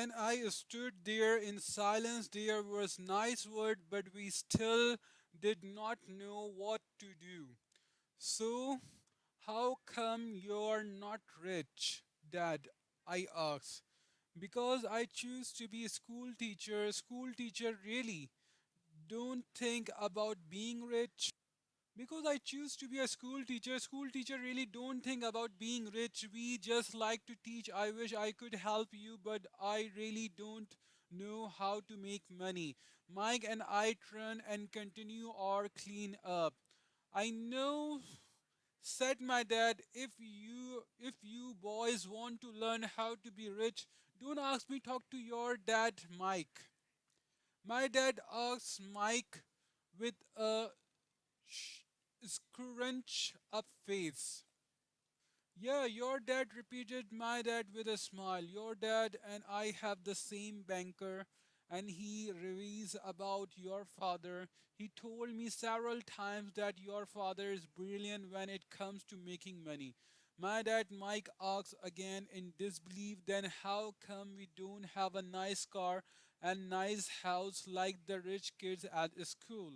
and I stood there in silence. There was nice word, but we still did not know what to do. So, how come you're not rich, Dad? I asked. Because I choose to be a school teacher. School teacher really don't think about being rich. Because I choose to be a school teacher. School teacher really don't think about being rich. We just like to teach. I wish I could help you, but I really don't know how to make money. Mike and I turn and continue our clean up. I know, said my dad, if you boys want to learn how to be rich, don't ask me, talk to your dad, Mike. My dad asks Mike with a scrunch up face. Yeah, your dad, repeated my dad with a smile. Your dad and I have the same banker, and he reveals about your father. He told me several times that your father is brilliant when it comes to making money. My dad, Mike, asks again in disbelief, then how come we don't have a nice car and nice house like the rich kids at school?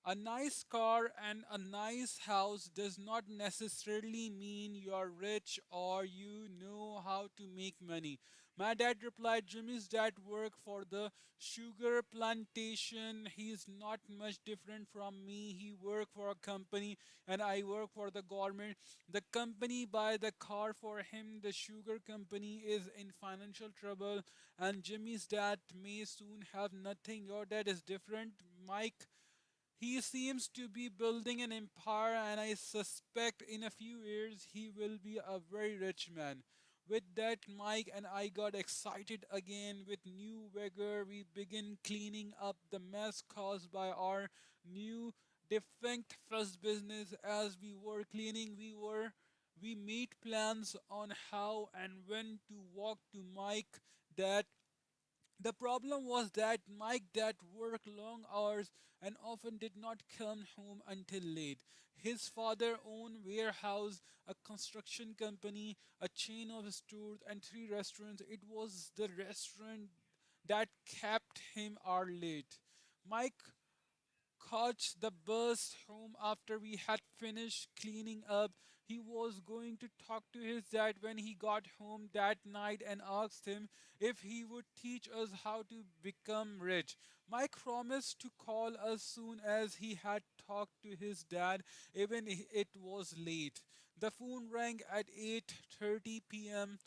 A nice car and a nice house does not necessarily mean you're rich or you know how to make money. My dad replied, Jimmy's dad worked for the sugar plantation. He's not much different from me. He worked for a company and I work for the government. The company buy the car for him. The sugar company is in financial trouble and Jimmy's dad may soon have nothing. Your dad is different, Mike. He seems to be building an empire, and I suspect in a few years he will be a very rich man. With that, Mike and I got excited again. With new vigor, we began cleaning up the mess caused by our new defunct first business. As we were cleaning, we made plans on how and when to walk to Mike that the problem was that Mike dad worked long hours and often did not come home until late. His father owned warehouse, a construction company, a chain of stores and three restaurants. It was the restaurant that kept him hour late. Mike caught the bus home after we had finished cleaning up. He was going to talk to his dad when he got home that night and asked him if he would teach us how to become rich. Mike promised to call us soon as he had talked to his dad, even if it was late. The phone rang at 8:30 p.m.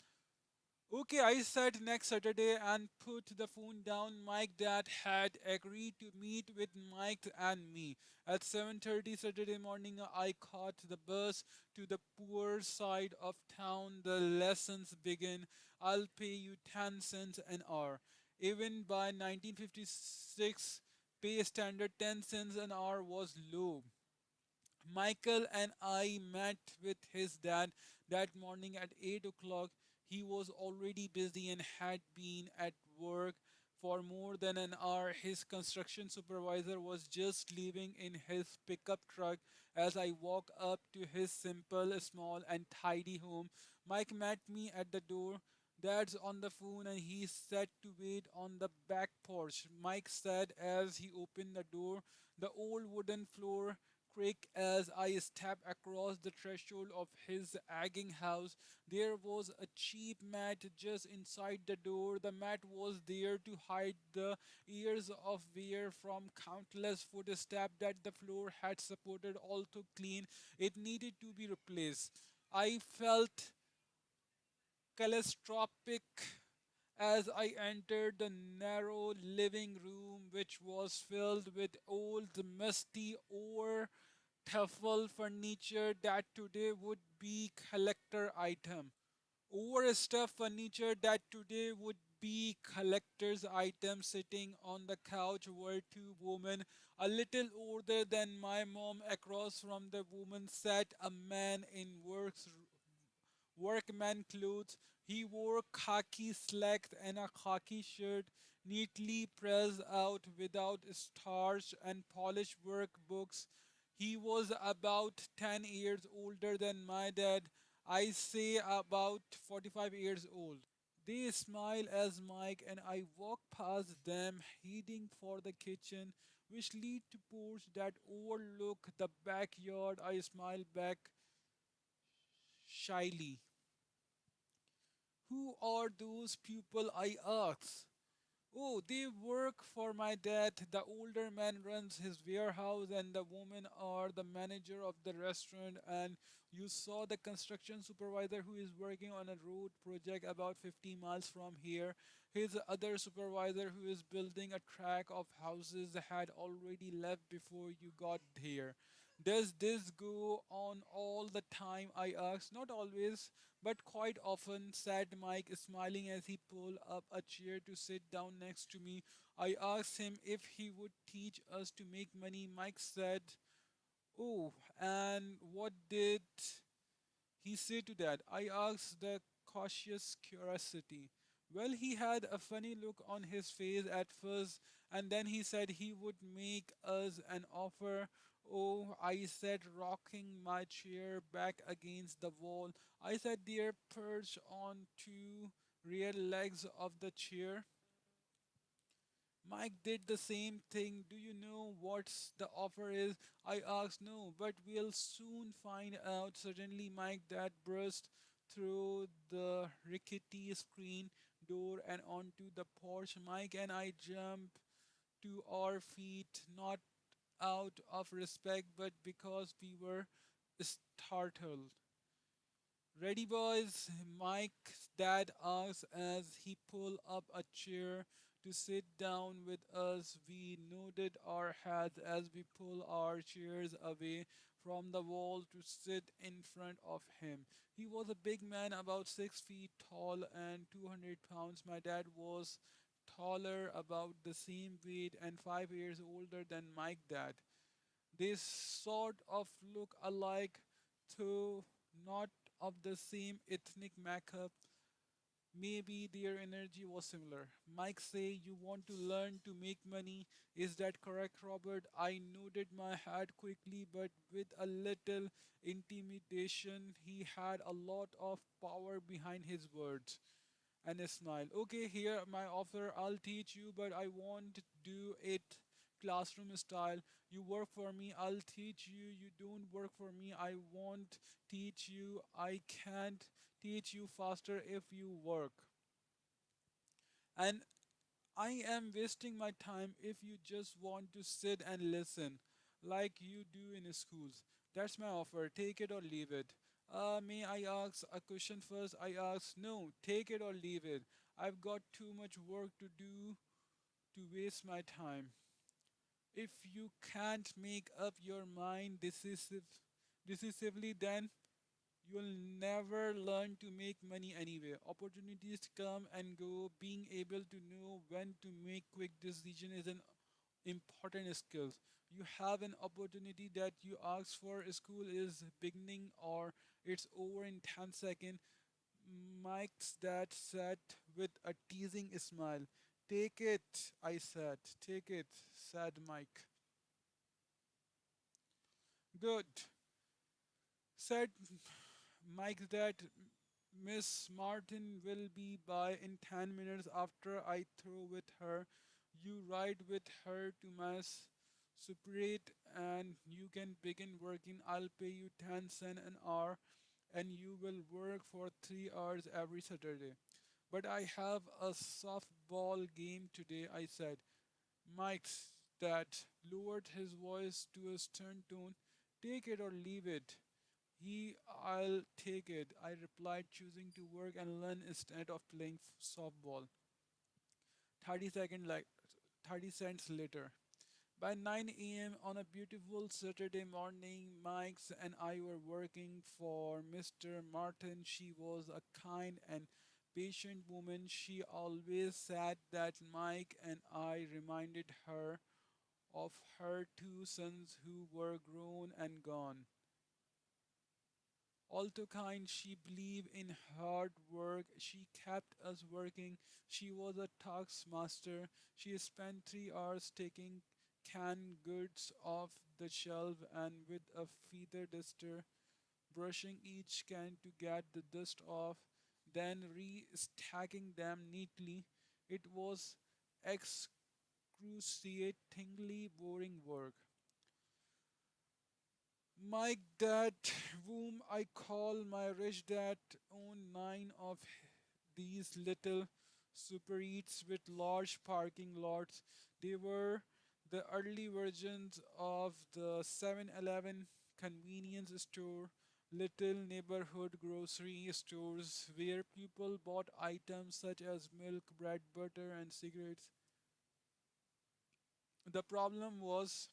Okay, I said next Saturday and put the phone down. Mike dad had agreed to meet with Mike and me. At 7:30 Saturday morning, I caught the bus to the poor side of town. The lessons begin. I'll pay you 10 cents an hour. Even by 1956, pay standard 10 cents an hour was low. Michael and I met with his dad that morning at 8 o'clock. He was already busy and had been at work for more than an hour. His construction supervisor was just leaving in his pickup truck as I walked up to his simple, small, and tidy home. Mike met me at the door. Dad's on the phone and he said to wait on the back porch. Mike said as he opened the door. The old wooden floor creaked as I stepped across the threshold of his aging house. There was a cheap mat just inside the door. The mat was there to hide the years of wear from countless footsteps that the floor had supported. Although clean, it needed to be replaced. I felt claustrophobic as I entered the narrow living room, which was filled with old, musty, or truffle furniture that today would be collector item. Overstuffed furniture that today would be collector's items. Sitting on the couch were two women, a little older than my mom. Across from the woman sat a man in workman clothes. He wore khaki slacks and a khaki shirt, neatly pressed out without starch and polished work books. He was about 10 years older than my dad. I say about 45 years old. They smile as Mike and I walk past them, heading for the kitchen, which lead to porch that overlook the backyard. I smile back shyly. Who are those people? I ask. Oh, they work for my dad. The older man runs his warehouse, and the woman are the manager of the restaurant. And you saw the construction supervisor who is working on a road project about 50 miles from here. His other supervisor who is building a track of houses had already left before you got here. Does this go on all the time? I asked. Not always, but quite often, said Mike, smiling as he pulled up a chair to sit down next to me. I asked him if he would teach us to make money. Mike said, oh, and what did he said to that? I asked the cautious curiosity. Well, he had a funny look on his face at first, and then he said he would make us an offer. Oh, I said, rocking my chair back against the wall. I said, dear, perched on two rear legs of the chair. Mike did the same thing. Do you know what the offer is? I asked. No, but we'll soon find out. Suddenly, Mike dad burst through the rickety screen door and onto the porch. Mike and I jumped to our feet, not out of respect, but because we were startled. Ready, boys? Mike's dad asked as he pulled up a chair to sit down with us. We nodded our heads as we pulled our chairs away from the wall to sit in front of him. He was a big man, about 6 feet tall and 200 pounds. My dad was taller, about the same weight, and 5 years older than Mike dad. They sort of look alike, though not of the same ethnic makeup. Maybe their energy was similar. Mike say you want to learn to make money. Is that correct, Robert? I nodded my head quickly, but with a little intimidation. He had a lot of power behind his words and a smile. Okay, here my offer. I'll teach you, but I won't do it classroom style. You work for me, I'll teach you. You don't work for me, I won't teach you. I can't teach you faster if you work. And I am wasting my time if you just want to sit and listen like you do in schools. That's my offer. Take it or leave it. May I ask a question first? I ask, no, take it or leave it. I've got too much work to do to waste my time. If you can't make up your mind decisively, then you'll never learn to make money anyway. Opportunities come and go. Being able to know when to make quick decision is an important skill. You have an opportunity that you ask for. School is beginning or it's over in 10 seconds. Mike's dad said with a teasing smile. Take it, I said. Take it, said Mike. Good, said Mike's dad. Miss Martin will be by in 10 minutes after I throw with her. You ride with her to Mass Separate and you can begin working. I'll pay you 10 cents an hour and you will work for 3 hours every Saturday. But I have a softball game today, I said. Mike's dad lowered his voice to a stern tone. Take it or leave it. I'll take it, I replied, choosing to work and learn instead of playing softball. 30 second like 30 cents later. By 9 a.m. on a beautiful Saturday morning, Mike's and I were working for Mr. Martin. She was a kind and patient woman. She always said that Mike and I reminded her of her two sons who were grown and gone. Although kind, she believed in hard work. She kept us working. She was a taskmaster. She spent 3 hours taking canned goods off the shelf and with a feather duster brushing each can to get the dust off. then restacking them neatly. It was excruciatingly boring work. My dad, whom I call my rich dad, owned nine of these little super eats with large parking lots. They were the early versions of the 7-Eleven convenience store, little neighborhood grocery stores where people bought items such as milk, bread, butter, and cigarettes. The problem was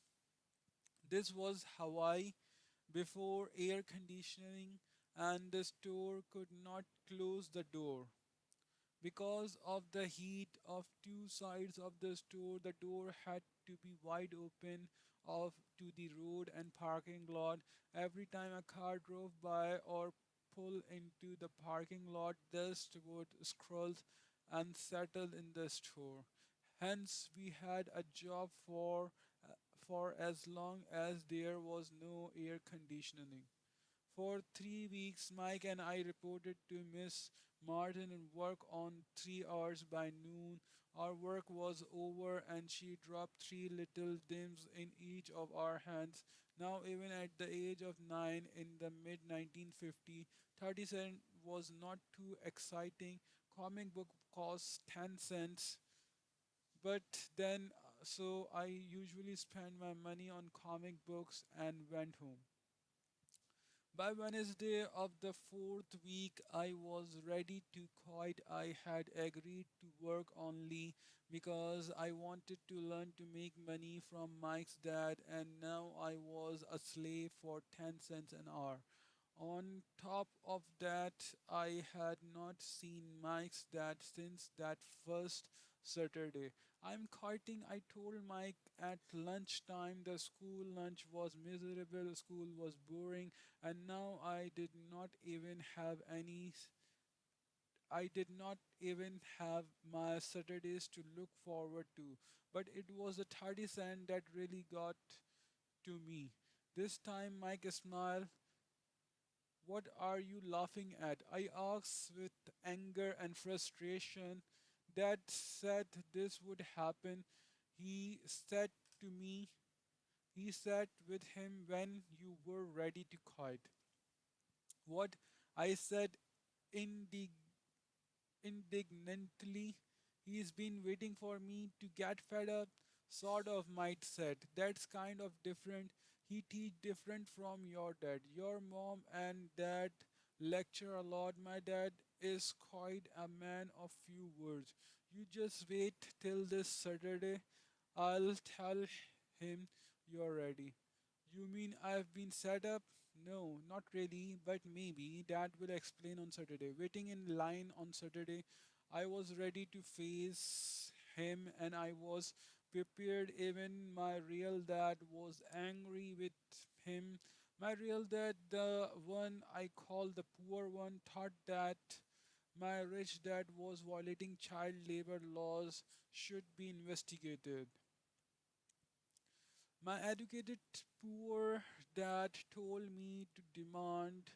this was Hawaii before air conditioning, and the store could not close the door. Because of the heat of two sides of the store, the door had to be wide open off to the road and parking lot. Every time a car drove by or pulled into the parking lot, dust would scroll and settle in the store. Hence, we had a job for as long as there was no air conditioning. For 3 weeks, Mike and I reported to Miss Martin and work on 3 hours by noon. Our work was over and she dropped three little dimes in each of our hands. Now, even at the age of 9 in the mid 1950s, 30 cents was not too exciting. Comic book cost 10 cents. But then, so I usually spend my money on comic books and went home. By Wednesday of the fourth week, I was ready to quit. I had agreed to work only because I wanted to learn to make money from Mike's dad, and now I was a slave for 10 cents an hour. On top of that, I had not seen Mike's dad since that first Saturday. I'm quitting, I told Mike at lunchtime. The school lunch was miserable, school was boring, and now I did not even have my Saturdays to look forward to. But it was the 30 cent that really got to me. This time Mike smiled. What are you laughing at? I asked with anger and frustration. Dad said this would happen. He said to me, he sat with him when you were ready to quit. What? I said indig- indignantly. He's been waiting for me to get fed up. Sort of, might said. That's kind of different. He teach different from your dad. Your mom and dad lecture a lot. My dad is quite a man of few words. You just wait till this Saturday. I'll tell him you're ready. You mean I've been set up? No, not really, but maybe. Dad will explain on Saturday. Waiting in line on Saturday, I was ready to face him and I was prepared. Even my real dad was angry with him. My real dad, the one I call the poor one, thought that my rich dad was violating child labor laws, should be investigated. My educated poor dad told me to demand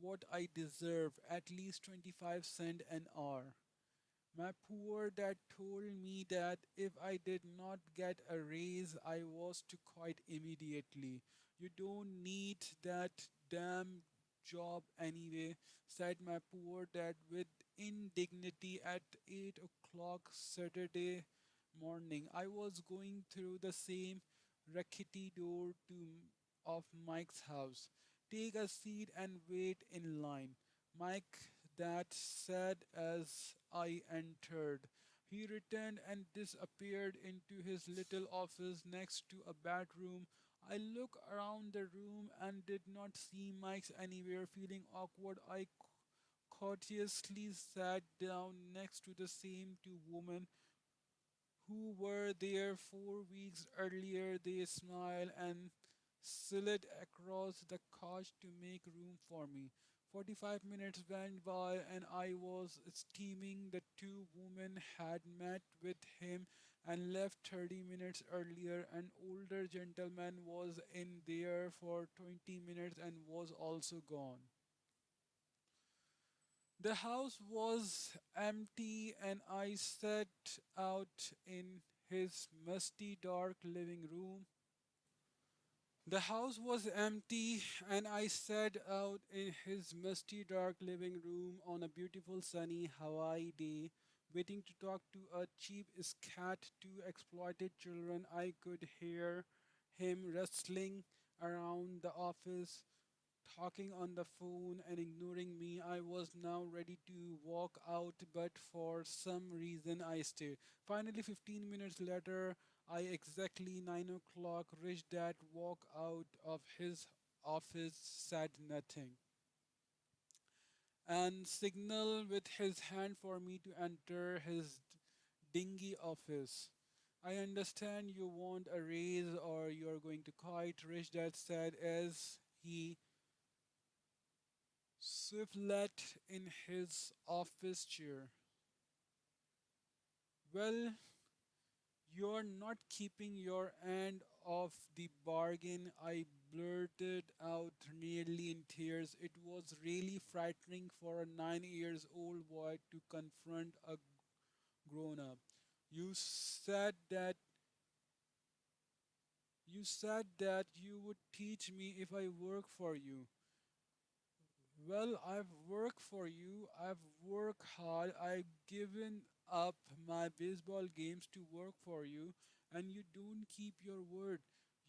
what I deserve, at least 25 cents an hour. My poor dad told me that if I did not get a raise, I was to quit immediately. You don't need that damn job anyway, said my poor dad with indignity at 8 o'clock Saturday morning. I was going through the same rickety door of Mike's house. Take a seat and wait in line. Mike, that said as I entered. He returned and disappeared into his little office next to a bedroom. I looked around the room and did not see Mike's anywhere. Feeling awkward, I courteously sat down next to the same two women who were there 4 weeks earlier. They smiled and slid across the couch to make room for me. 45 minutes went by and I was steaming. The two women had met with him and left 30 minutes earlier. An older gentleman was in there for 20 minutes and was also gone. The house was empty, and I sat out in his musty, dark living room. The house was empty, and I sat out in his musty, dark living room on a beautiful sunny Hawaii day, waiting to talk to a cheap scat to exploited children. I could hear him rustling around the office, talking on the phone and ignoring me. I was now ready to walk out, but for some reason I stayed. Finally, 15 minutes later, I exactly 9 o'clock reached that walk out of his office, said nothing, and signaled with his hand for me to enter his dingy office. I understand you want a raise or you're going to quit, Rich Dad said as he swivelet in his office chair. Well, you're not keeping your end of the bargain, I blurted out nearly in tears. It was really frightening for a 9 years old boy to confront a grown up. You said that you said that you would teach me if I work for you. Well, I've worked for you. I've worked hard. I've given up my baseball games to work for you, and you don't keep your word.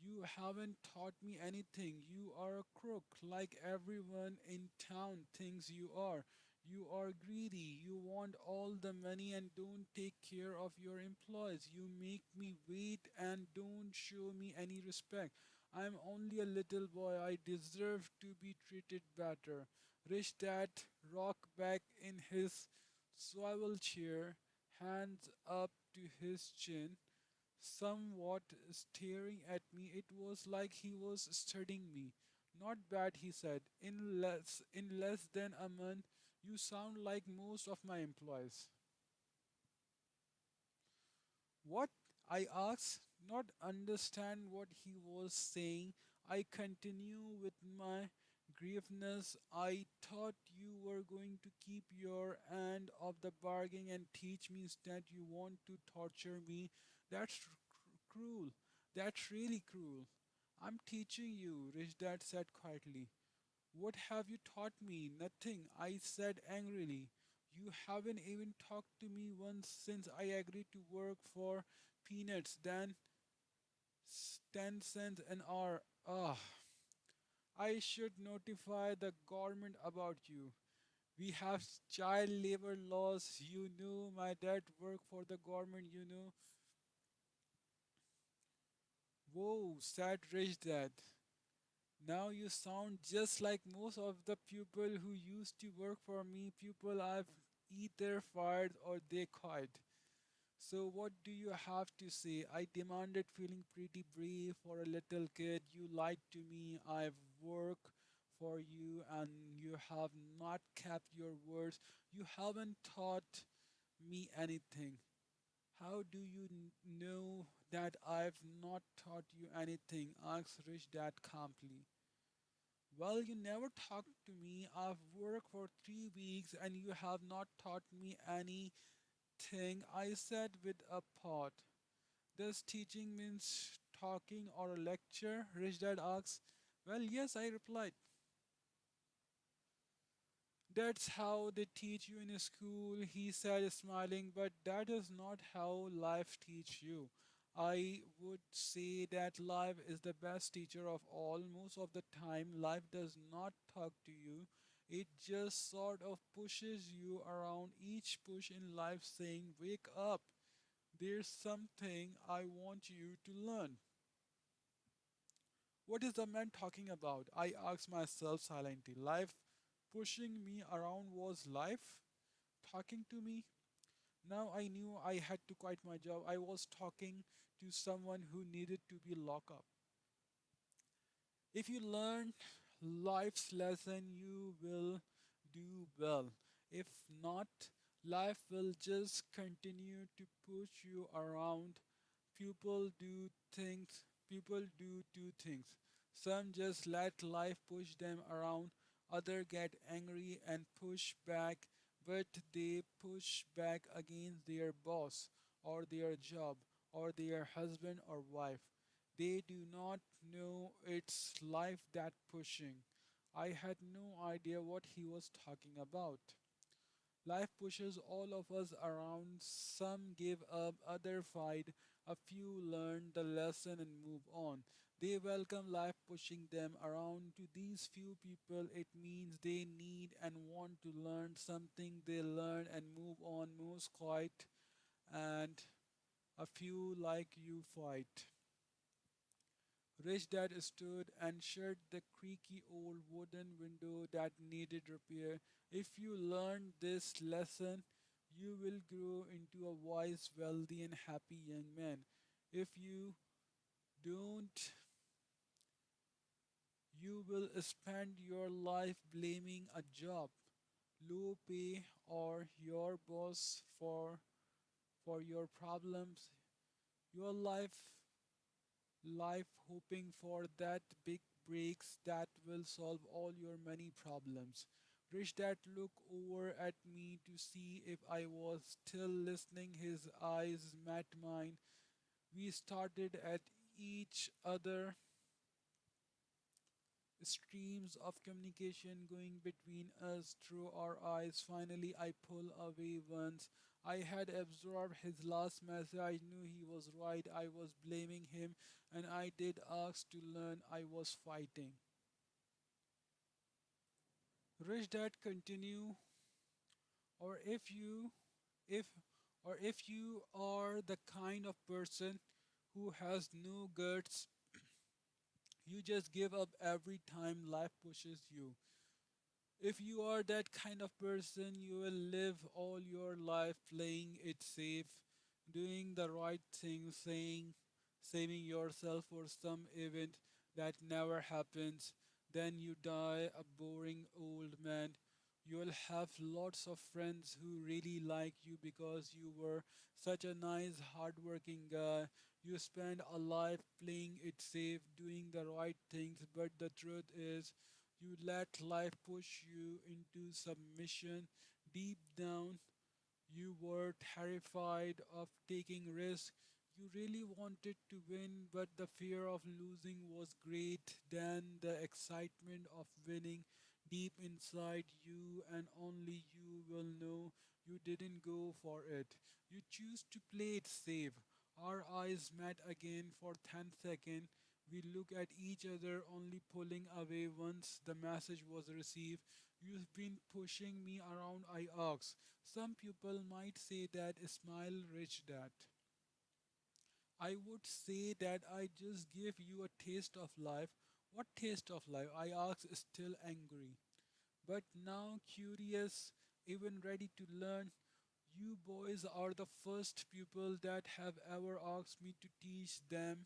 You haven't taught me anything. You are a crook, like everyone in town thinks you are. You are greedy. You want all the money and don't take care of your employees. You make me wait and don't show me any respect. I'm only a little boy. I deserve to be treated better. Rich Dad rocked back in his swivel chair, hands up to his chin, somewhat staring at me. It was like he was studying me. Not bad, he said. In less than a month, you sound like most of my employees. What? I asked, not understand what he was saying. I continue with my grievances. I thought you were going to keep your end of the bargain and teach me instead you want to torture me. That's cruel. That's really cruel. I'm teaching you, Rich Dad said quietly. What have you taught me? Nothing, I said angrily. You haven't even talked to me once since I agreed to work for peanuts, then 10 cents an hour. Ah, I should notify the government about you. We have child labor laws. You know, my dad worked for the government, you know. Whoa, said Rich Dad. Now you sound just like most of the people who used to work for me. People I've either fired or they quit. So what do you have to say? I demanded, feeling pretty brave for a little kid. You lied to me. I've worked for you and you have not kept your words. You haven't taught me anything. How do you know that I've not taught you anything? Asked Rich Dad calmly. Well, you never talked to me. I've worked for 3 weeks and you have not taught me anything, I said with a thought. Does teaching means talking or a lecture? Rich Dad asked. Well, yes, I replied. That's how they teach you in a school, he said, smiling, but that is not how life teach you. I would say that life is the best teacher of all. Most of the time, life does not talk to you. It just sort of pushes you around, each push in life saying, wake up, there's something I want you to learn. What is the man talking about? I asked myself silently. Life pushing me around was life talking to me? Now I knew I had to quit my job. I was talking to someone who needed to be locked up. If you learn life's lesson, you will do well. If not, life will just continue to push you around. People do things, people do two things. Some just let life push them around, others get angry and push back. but they push back against their boss or their job or their husband or wife. They do not know it's life that pushing. I had no idea what he was talking about. Life pushes all of us around. Some give up, others fight. A few learn the lesson and move on. They welcome life pushing them around. To these few people, it means they need and want to learn something. They learn and move on, most quiet, and a few like you fight. Rich Dad stood and shut the creaky old wooden window that needed repair. If you learn this lesson, you will grow into a wise, wealthy, and happy young man. If you don't, you will spend your life blaming a job, low pay, or your boss for your problems. Your life hoping for that big breaks that will solve all your money problems. Rich Dad looked over at me to see if I was still listening. His eyes met mine. We started at each other, streams of communication going between us through our eyes. Finally, I pulled away once. I had absorbed his last message. I knew he was right. I was blaming him, and I did ask to learn. I was fighting. Rich Dad continue, or if, if you are the kind of person who has no guts, you just give up every time life pushes you. If you are that kind of person, you will live all your life playing it safe, doing the right thing, saving yourself for some event that never happens. Then you die a boring old man. You will have lots of friends who really like you because you were such a nice, hardworking guy. You spend a life playing it safe, doing the right things, but the truth is, you let life push you into submission. Deep down, you were terrified of taking risks. You really wanted to win, but the fear of losing was great than the excitement of winning. Deep inside you, and only you will know you didn't go for it. You choose to play it safe. Our eyes met again for 10 seconds. We look at each other, only pulling away once the message was received. You've been pushing me around, I asked. Some people might say that smile rich dad. I would say that I just gave you a taste of life. What taste of life? I asked, still angry. But now curious, even ready to learn. You boys are the first people that have ever asked me to teach them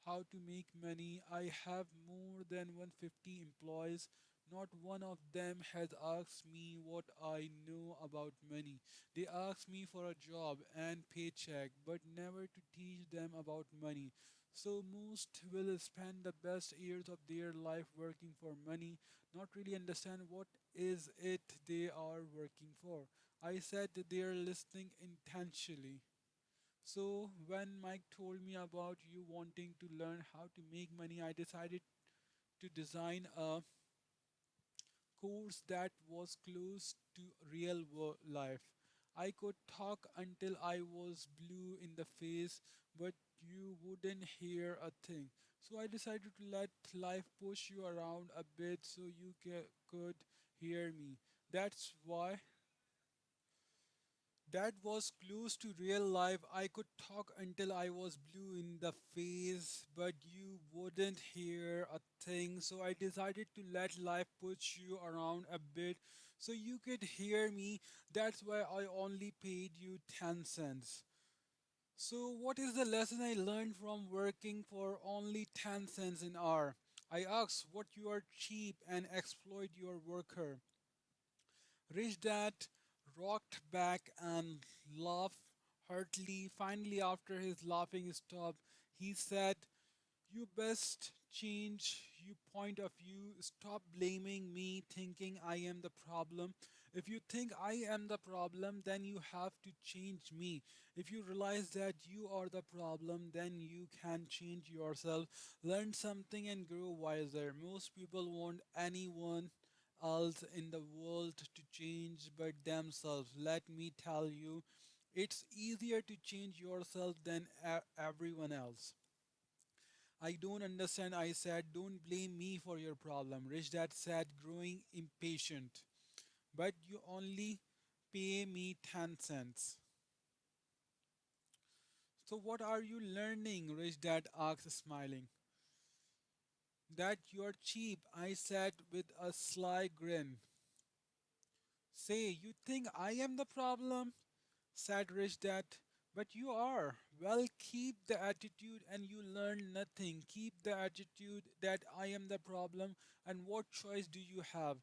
how to make money. I have more than 150 employees. Not one of them has asked me what I know about money. They ask me for a job and paycheck, but never to teach them about money. So most will spend the best years of their life working for money, not really understand what is it they are working for. I said that they are listening intentionally. So when Mike told me about you wanting to learn how to make money, I decided to design a course that was close to life. I could talk until I was blue in the face, but you wouldn't hear a thing. So I decided to let life push you around a bit so you could hear me. That's why that was close to real life. I could talk until I was blue in the face, but you wouldn't hear a thing. So I decided to let life push you around a bit so you could hear me. That's why I only paid you 10 cents. So, what is the lesson I learned from working for only 10 cents an hour? I asked what you are cheap and exploit your worker. Rich Dad rocked back and laughed heartily. Finally, after his laughing stopped, he said, "You best change your point of view. Stop blaming me, thinking I am the problem. If you think I am the problem, then you have to change me. If you realize that you are the problem, then you can change yourself, learn something, and grow wiser. Most people want anyone else in the world to change but themselves. Let me tell you, it's easier to change yourself than everyone else. I don't understand. I said, don't blame me for your problem. Rich Dad said, growing impatient. But you only pay me 10 cents. So, what are you learning? Rich Dad asked, smiling. That you're cheap, I said with a sly grin. Say, you think I am the problem? Said Rich Dad. But you are. Well, keep the attitude and you learn nothing. Keep the attitude that I am the problem, and what choice do you have?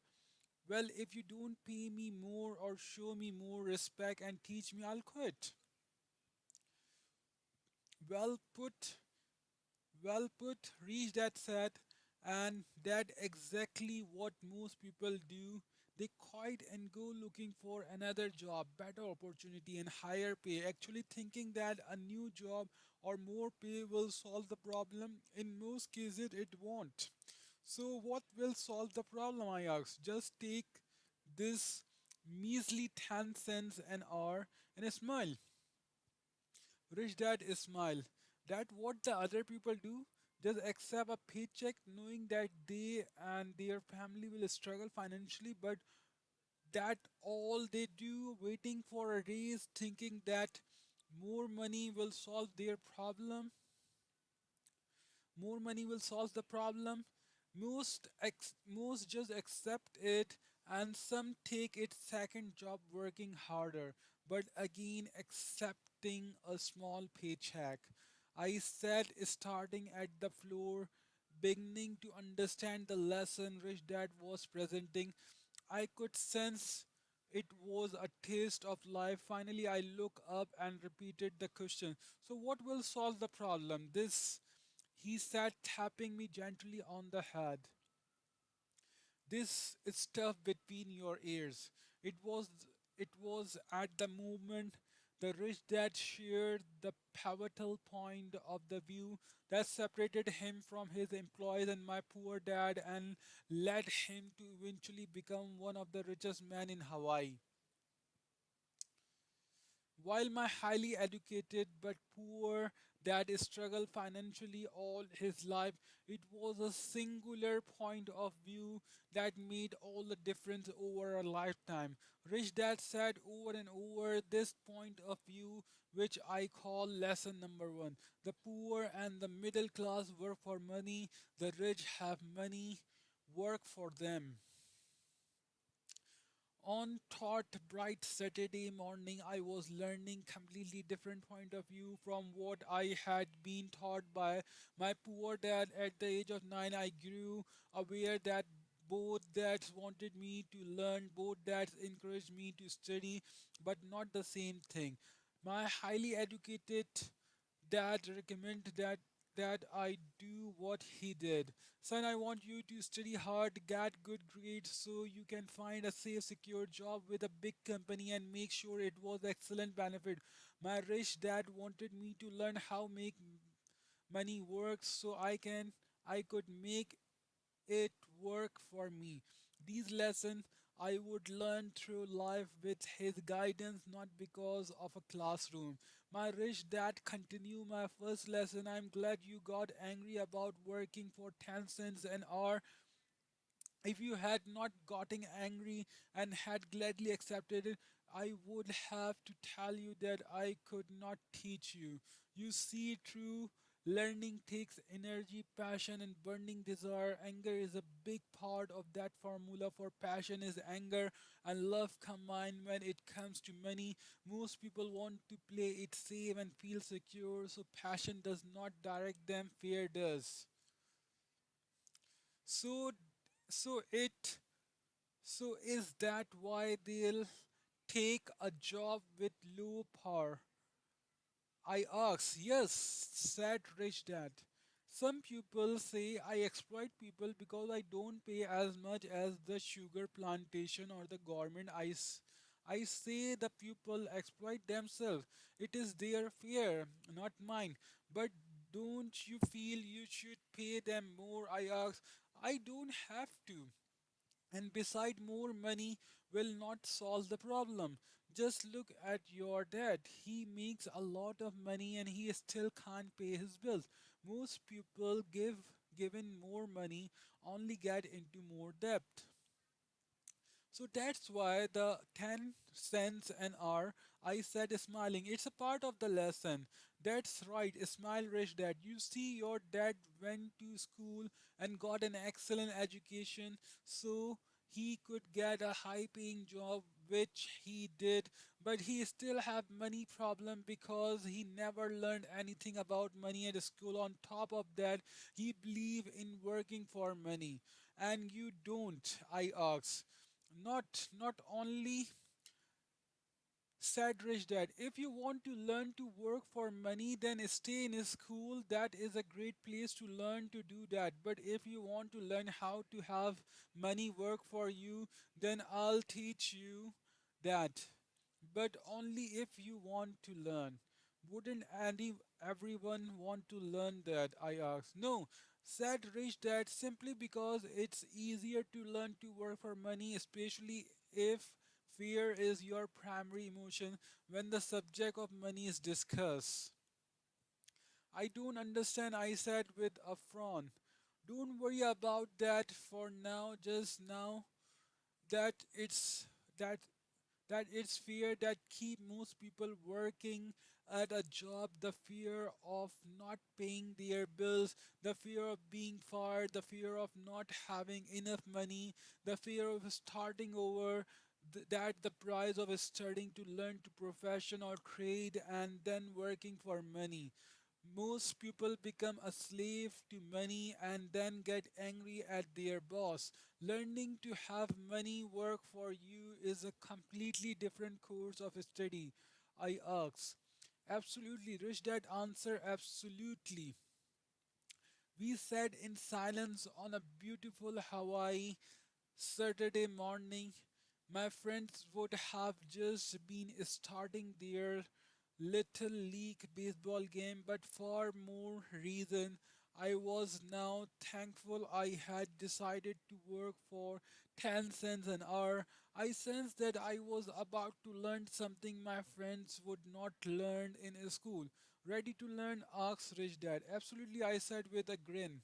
Well, if you don't pay me more or show me more respect and teach me, I'll quit. Well put, well put, Rich Dad said, and that exactly what most people do. They quit and go looking for another job, better opportunity, and higher pay, actually thinking that a new job or more pay will solve the problem. In most cases, it won't. So, what will solve the problem? I asked. Just take this measly 10 cents an hour and smile. Rich Dad smile. That what the other people do? Just accept a paycheck knowing that they and their family will struggle financially, but that all they do, waiting for a raise, thinking that more money will solve their problem, more money will solve the problem. Most just accept it, and some take it second job working harder, but again accepting a small paycheck. I said, starting at the floor, beginning to understand the lesson Rich Dad was presenting. I could sense it was a taste of life. Finally, I looked up and repeated the question. So, what will solve the problem? This, he said, tapping me gently on the head. This is stuff between your ears. It was it was at the moment the rich dad shared the pivotal point of the view that separated him from his employees and my poor dad and led him to eventually become one of the richest men in Hawaii. While my highly educated but poor dad struggled financially all his life, it was a singular point of view that made all the difference over a lifetime. Rich Dad said over and over this point of view, which I call lesson number one. The poor and the middle class work for money, the rich have money work for them. On thought bright Saturday morning, I was learning completely different point of view from what I had been taught by my poor dad at the age of 9. I grew aware that both dads wanted me to learn, both dads encouraged me to study, but not the same thing. My highly educated dad recommended that I do what he did. Son, I want you to study hard, get good grades so you can find a safe, secure job with a big company and make sure it was excellent benefit. My rich dad wanted me to learn how make money works so I could make it work for me. These lessons I would learn through life with his guidance, not because of a classroom. My rich dad continued my first lesson. I'm glad you got angry about working for 10 cents an hour. If you had not gotten angry and had gladly accepted it, I would have to tell you that I could not teach you. You see, true learning takes energy, passion, and burning desire. Anger is a big part of that formula, for passion is anger and love combined. When it comes to money, most people want to play it safe and feel secure, so passion does not direct them, fear does. So, so it So is that why they'll take a job with low power? I asked. Yes, said Rich Dad. Some people say I exploit people because I don't pay as much as the sugar plantation or the government. I say the people exploit themselves. It is their fear, not mine. But don't you feel you should pay them more? I ask. I don't have to. And beside, more money will not solve the problem. Just look at your dad. He makes a lot of money and he still can't pay his bills. Most people given more money only get into more debt. So that's why the 10 cents an hour, I said smiling. It's a part of the lesson. That's right, smile rich dad. You see, your dad went to school and got an excellent education so he could get a high paying job, which he did, but he still have money problem because he never learned anything about money at school. On top of that, he believe in working for money. And you don't, I ask. Not only said Rich Dad, if you want to learn to work for money, then stay in a school. That is a great place to learn to do that. But if you want to learn how to have money work for you, then I'll teach you that. But only if you want to learn. Wouldn't everyone want to learn that? I asked. No, said Rich Dad, simply because it's easier to learn to work for money, especially if fear is your primary emotion when the subject of money is discussed. I don't understand, I said with a frown. Don't worry about that for now, just now that it's that that it's fear that keep most people working at a job, the fear of not paying their bills, the fear of being fired, the fear of not having enough money, the fear of starting over, that the price of starting to learn to profession or trade and then working for money. Most people become a slave to money and then get angry at their boss. Learning to have money work for you is a completely different course of study. I ask. Absolutely, Rich Dad answer absolutely. We sat in silence on a beautiful Hawaii Saturday morning. My friends would have just been starting their little league baseball game, but for more reason, I was now thankful I had decided to work for 10 cents an hour. I sensed that I was about to learn something my friends would not learn in a school. Ready to learn? Asked Rich Dad. Absolutely, I said with a grin.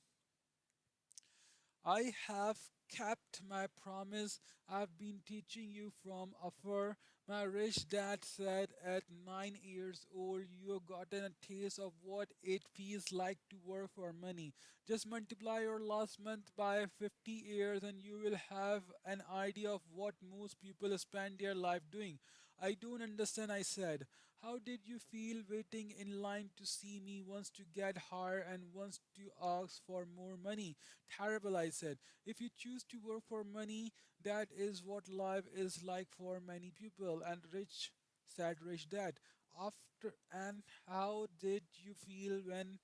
I have kept my promise. I've been teaching you from afar. My rich dad said at 9 years old, you've gotten a taste of what it feels like to work for money. Just multiply your last month by 50 years and you will have an idea of what most people spend their life doing. I don't understand, I said. How did you feel waiting in line to see me, once to get higher and once to ask for more money? Terrible, I said. If you choose to work for money, that is what life is like for many people. And Rich said, Rich Dad. After and how did you feel when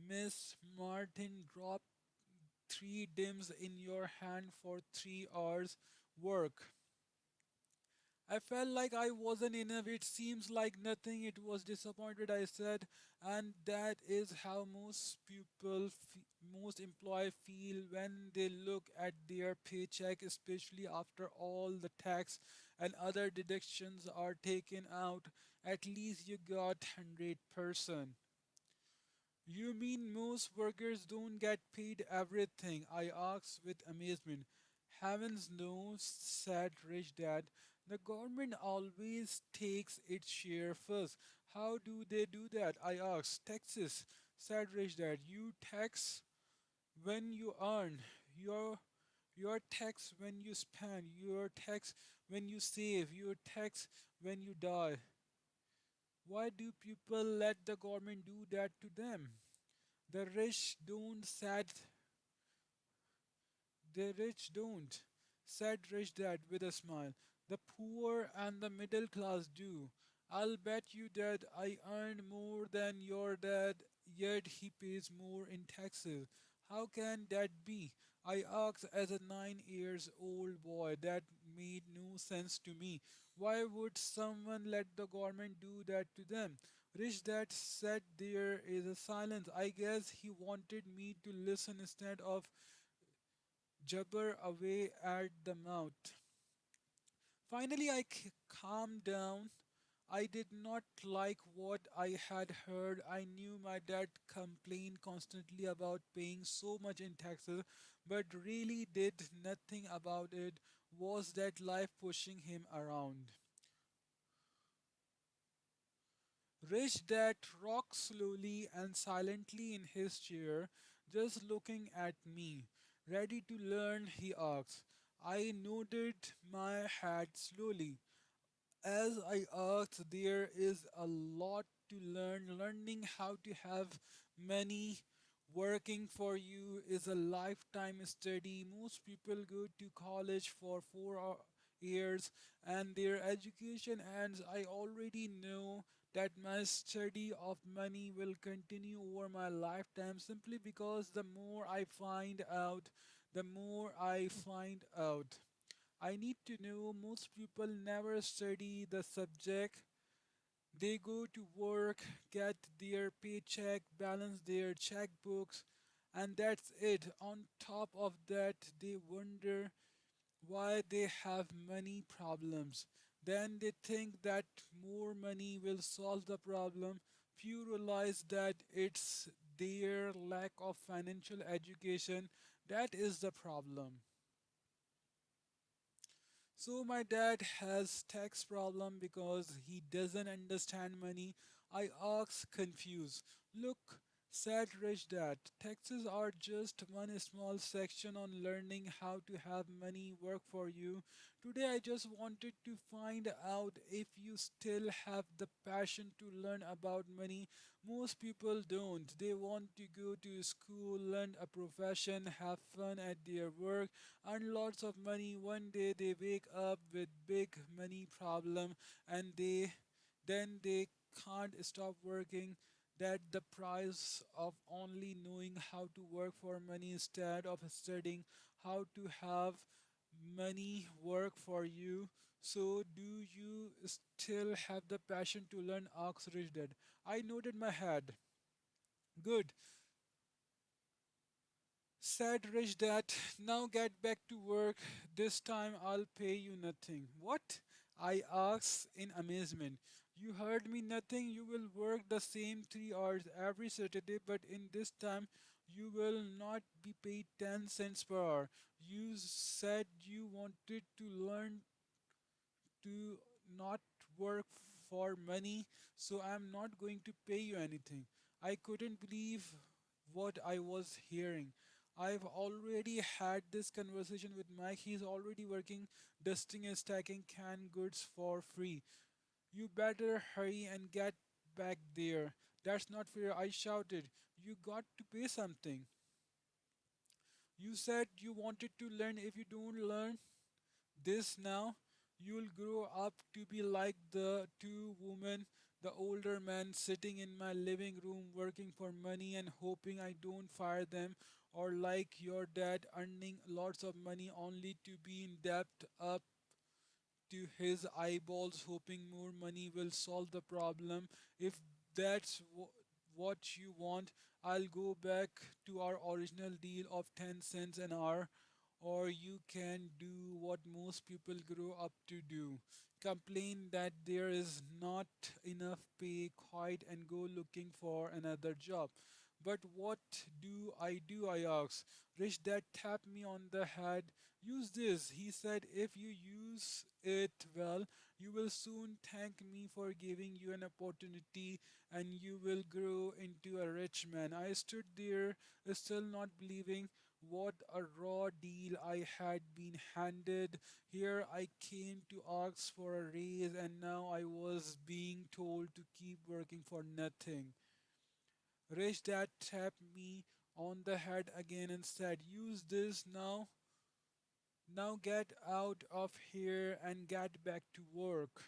Miss Martin dropped three dimes in your hand for 3 hours work? I felt like I wasn't enough. It seems like nothing. It was disappointed, I said. And that is how most employees feel when they look at their paycheck, especially after all the tax and other deductions are taken out. At least you got 100%. You mean most workers don't get paid everything? I asked with amazement. Heavens no, said Rich Dad. The government always takes its share first. How do they do that? I asked. Taxes, said Rich Dad. You tax when you earn. Your your tax when you spend. Your tax when you save. Your tax when you die. Why do people let the government do that to them? The rich don't, said Rich Dad with a smile. The poor and the middle class do. I'll bet you that I earn more than your dad. yet he pays more in taxes. How can that be? I asked as a 9 years old boy. That made no sense to me. Why would someone let the government do that to them? Rich Dad sat there is a silence. I guess he wanted me to listen instead of jabber away at the mouth. Finally, calmed down. I did not like what I had heard. I knew my dad complained constantly about paying so much in taxes, but really did nothing about it. Was that life pushing him around? Rich Dad rocked slowly and silently in his chair, just looking at me. Ready to learn? He asked. I nodded my head slowly. As I asked, there is a lot to learn. Learning how to have money working for you is a lifetime study. Most people go to college for 4 years and their education ends. I already know that my study of money will continue over my lifetime simply because the more I find out, the more I find out. I need to know most people never study the subject. They go to work, get their paycheck, balance their checkbooks, and that's it. On top of that, they wonder why they have money problems. Then they think that more money will solve the problem. Few realize that it's their lack of financial education that is the problem. So my dad has tax problem because he doesn't understand money. I ask confused. Look, said rich dad, taxes are just one small section on learning how to have money work for you. Today I just wanted to find out if you still have the passion to learn about money. Most people don't. They want to go to school, learn a profession, have fun at their work, earn lots of money. One day they wake up with big money problem and they can't stop working. That the price of only knowing how to work for money instead of studying how to have money work for you. So do you still have the passion to learn? Asked Rich Dad. I nodded my head. Good, said Rich Dad. Now get back to work. This time I'll pay you nothing. What? I asked in amazement. You heard me, nothing. You will work the same 3 hours every Saturday, but in this time you will not be paid 10 cents per hour. You said you wanted to learn to not work for money, so I'm not going to pay you anything. I couldn't believe what I was hearing. I've already had this conversation with Mike. He's already working, dusting and stacking canned goods for free. You better hurry and get back there. That's not fair, I shouted. You got to pay something. You said you wanted to learn. If you don't learn this now, you'll grow up to be like the two women, the older man sitting in my living room working for money and hoping I don't fire them, or like your dad earning lots of money only to be in debt up to his eyeballs, hoping more money will solve the problem. If that's what you want, I'll go back to our original deal of 10 cents an hour. Or you can do what most people grow up to do, complain that there is not enough pay, quit, and go looking for another job. But what do I do? I asked. Rich Dad tapped me on the head. Use this, he said. If you use it well, you will soon thank me for giving you an opportunity and you will grow into a rich man. I stood there, still not believing what a raw deal I had been handed. Here I came to ask for a raise, and now I was being told to keep working for nothing. Rich Dad tapped me on the head again and said, use this now. Now get out of here and get back to work.